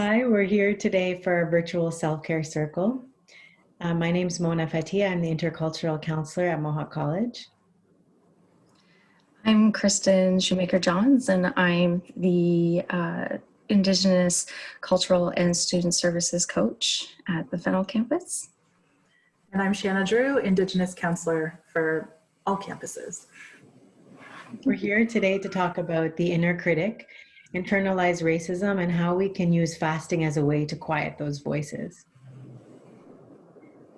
Hi, we're here today for our virtual self-care circle. My name is Mona Fatia. I'm the intercultural counselor at Mohawk College. I'm Kristen Shoemaker-Johns, and I'm the Indigenous Cultural and Student Services Coach at the Fennell campus. And I'm Shanna Drew, Indigenous Counselor for all campuses. We're here today to talk about the inner critic, internalized racism, and how we can use fasting as a way to quiet those voices.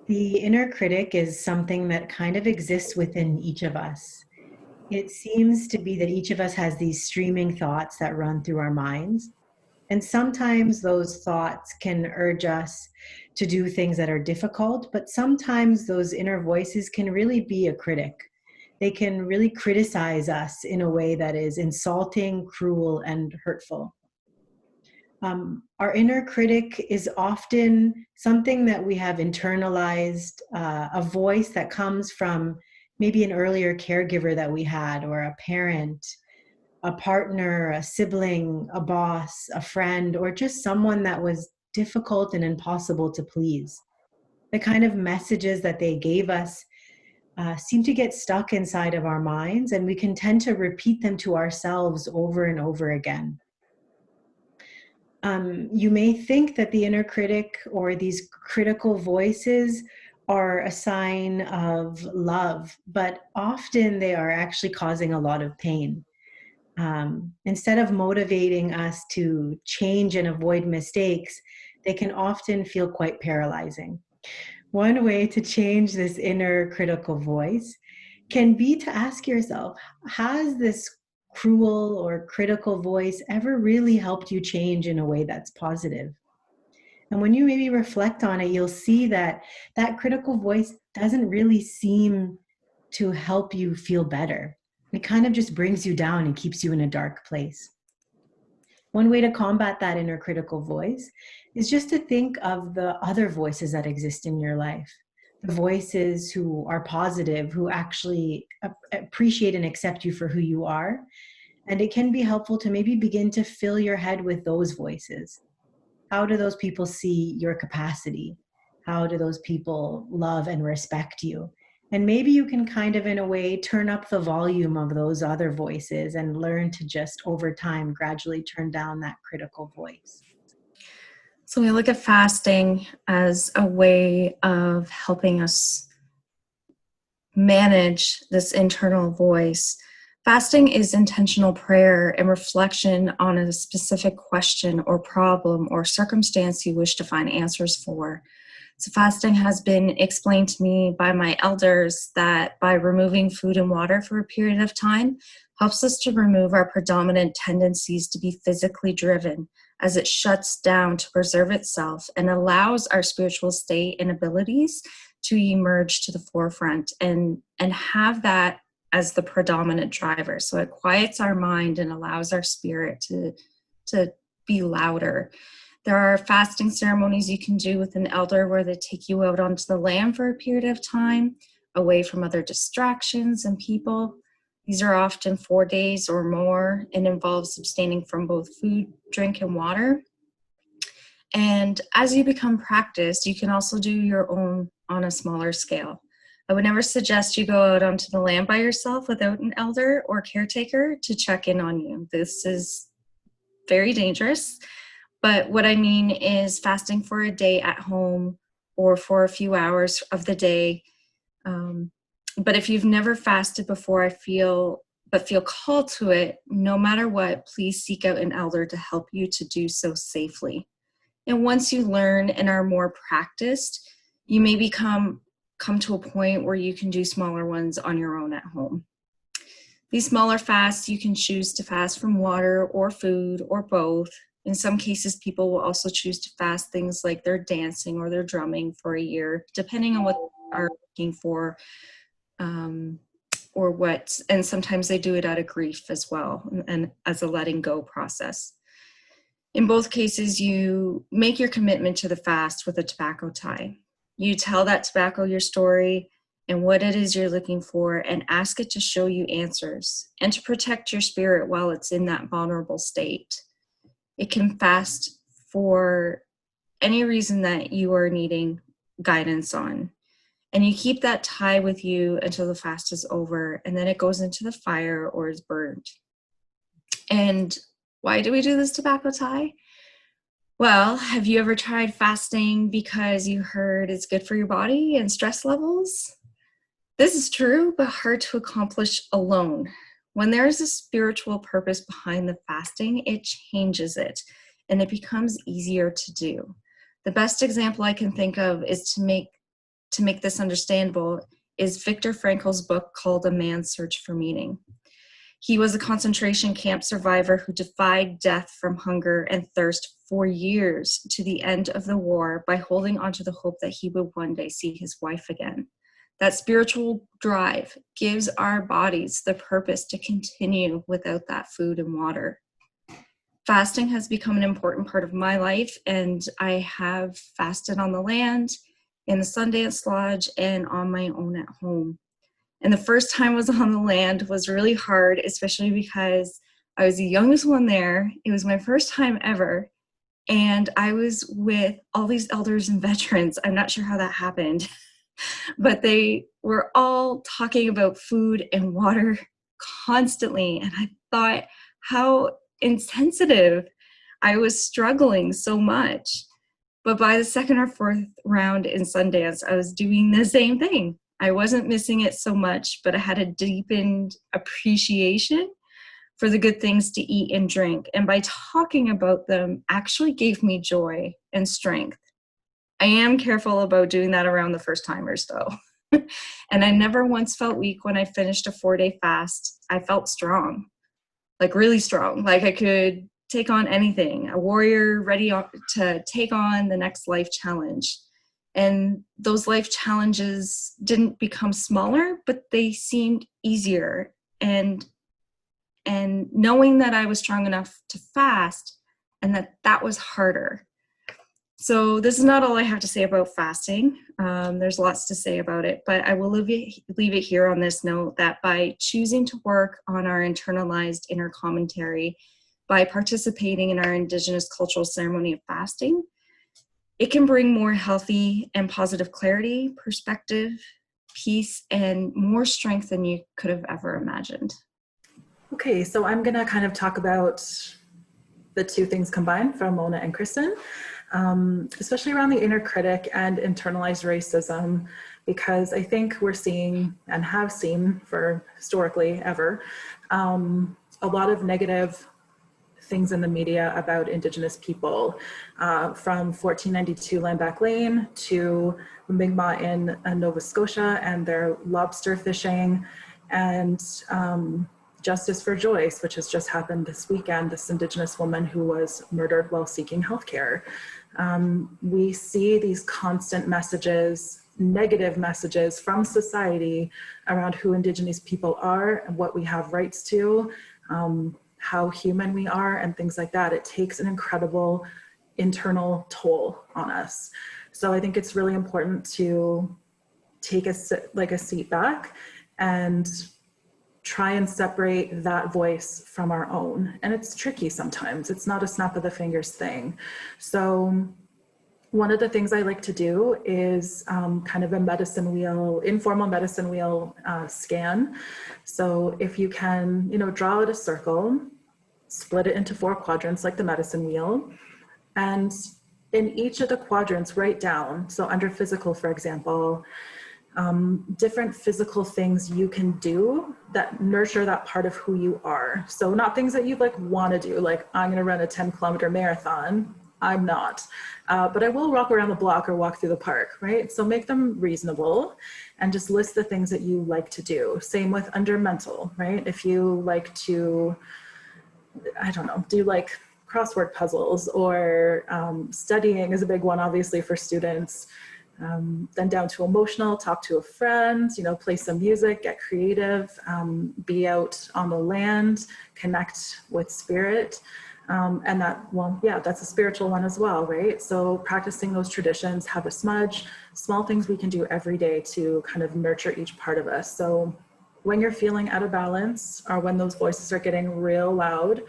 The inner critic is something that kind of exists within each of us. It seems to be that each of us has these streaming thoughts that run through our minds. And sometimes those thoughts can urge us to do things that are difficult, but sometimes those inner voices can really be a critic. They can really criticize us in a way that is insulting, cruel, and hurtful. Our inner critic is often something that we have internalized, a voice that comes from maybe an earlier caregiver that we had, or a parent, a partner, a sibling, a boss, a friend, or just someone that was difficult and impossible to please. The kind of messages that they gave us seem to get stuck inside of our minds, and we can tend to repeat them to ourselves over and over again. You may think that the inner critic or these critical voices are a sign of love, but often they are actually causing a lot of pain. Instead of motivating us to change and avoid mistakes, they can often feel quite paralyzing. One way to change this inner critical voice can be to ask yourself, has this cruel or critical voice ever really helped you change in a way that's positive? And when you maybe reflect on it, you'll see that that critical voice doesn't really seem to help you feel better. It kind of just brings you down and keeps you in a dark place. One way to combat that inner critical voice is just to think of the other voices that exist in your life. The voices who are positive, who actually appreciate and accept you for who you are. And it can be helpful to maybe begin to fill your head with those voices. How do those people see your capacity? How do those people love and respect you? And maybe you can kind of, in a way, turn up the volume of those other voices and learn to just, over time, gradually turn down that critical voice. So we look at fasting as a way of helping us manage this internal voice. Fasting is intentional prayer and reflection on a specific question or problem or circumstance you wish to find answers for. So fasting has been explained to me by my elders that by removing food and water for a period of time helps us to remove our predominant tendencies to be physically driven, as it shuts down to preserve itself and allows our spiritual state and abilities to emerge to the forefront and have that as the predominant driver. So it quiets our mind and allows our spirit to be louder. There are fasting ceremonies you can do with an elder where they take you out onto the land for a period of time, away from other distractions and people. These are often 4 days or more and involves abstaining from both food, drink, and water. And as you become practiced, you can also do your own on a smaller scale. I would never suggest you go out onto the land by yourself without an elder or caretaker to check in on you. This is very dangerous. But what I mean is fasting for a day at home or for a few hours of the day. But if you've never fasted before, feel called to it, no matter what, please seek out an elder to help you to do so safely. And once you learn and are more practiced, you may come to a point where you can do smaller ones on your own at home. These smaller fasts, you can choose to fast from water or food or both. In some cases, people will also choose to fast things like their dancing or their drumming for a year, depending on what they are looking for, and sometimes they do it out of grief as well, and as a letting go process. In both cases, you make your commitment to the fast with a tobacco tie. You tell that tobacco your story and what it is you're looking for, and ask it to show you answers and to protect your spirit while it's in that vulnerable state. It can fast for any reason that you are needing guidance on. And you keep that tie with you until the fast is over, and then it goes into the fire or is burned. And why do we do this tobacco tie? Well, have you ever tried fasting because you heard it's good for your body and stress levels? This is true, but hard to accomplish alone. When there is a spiritual purpose behind the fasting, it changes it, and it becomes easier to do. The best example I can think of is to make this understandable is Viktor Frankl's book called A Man's Search for Meaning. He was a concentration camp survivor who defied death from hunger and thirst for years to the end of the war by holding onto the hope that he would one day see his wife again. That spiritual drive gives our bodies the purpose to continue without that food and water. Fasting has become an important part of my life, and I have fasted on the land, in the Sundance Lodge, and on my own at home. And the first time I was on the land was really hard, especially because I was the youngest one there. It was my first time ever. And I was with all these elders and veterans. I'm not sure how that happened, but they were all talking about food and water constantly. And I thought how insensitive. I was struggling so much. But by the second or fourth round in Sundance, I was doing the same thing. I wasn't missing it so much, but I had a deepened appreciation for the good things to eat and drink. And by talking about them actually gave me joy and strength. I am careful about doing that around the first timers though. And I never once felt weak when I finished a 4-day fast. I felt strong, like really strong, like I could take on anything, a warrior ready to take on the next life challenge. And those life challenges didn't become smaller, but they seemed easier. And knowing that I was strong enough to fast and that was harder. So this is not all I have to say about fasting. There's lots to say about it, but I will leave it here on this note that by choosing to work on our internalized inner commentary, by participating in our Indigenous cultural ceremony of fasting, it can bring more healthy and positive clarity, perspective, peace, and more strength than you could have ever imagined. Okay, so I'm going to kind of talk about the two things combined from Mona and Kristen, especially around the inner critic and internalized racism, because I think we're seeing and have seen for historically ever a lot of negative things in the media about Indigenous people, from 1492 Lambeck Lane to Mi'kmaq in Nova Scotia and their lobster fishing, and Justice for Joyce, which has just happened this weekend, this Indigenous woman who was murdered while seeking healthcare. We see these constant messages, negative messages from society around who Indigenous people are and what we have rights to, how human we are, and things like that. It takes an incredible internal toll on us. So I think it's really important to take a seat back and try and separate that voice from our own. And it's tricky sometimes. It's not a snap of the fingers thing. So one of the things I like to do is kind of a medicine wheel, informal medicine wheel scan. So if you can, draw out a circle, split it into 4 quadrants like the medicine wheel, and in each of the quadrants write down, so under physical, for example, different physical things you can do that nurture that part of who you are. So not things that you want to do, like I'm going to run a 10-kilometer marathon. I'm not, but I will walk around the block or walk through the park, right? So make them reasonable and just list the things that you like to do. Same with under mental, right? If you like to, do crossword puzzles, or studying is a big one, obviously, for students. Then down to emotional, talk to a friend, play some music, get creative, be out on the land, connect with spirit. And that's a spiritual one as well, right? So practicing those traditions, have a smudge, small things we can do every day to kind of nurture each part of us. So when you're feeling out of balance, or when those voices are getting real loud,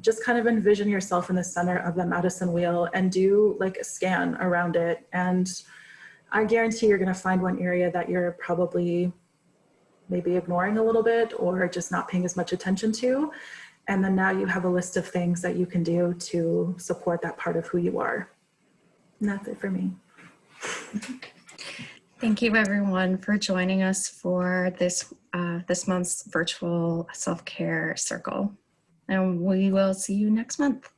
Just kind of envision yourself in the center of the Madison wheel and do like a scan around it. And I guarantee you're going to find one area that you're probably maybe ignoring a little bit or just not paying as much attention to. And then now you have a list of things that you can do to support that part of who you are. And that's it for me. Thank you everyone for joining us for this this month's virtual self-care circle. And we will see you next month.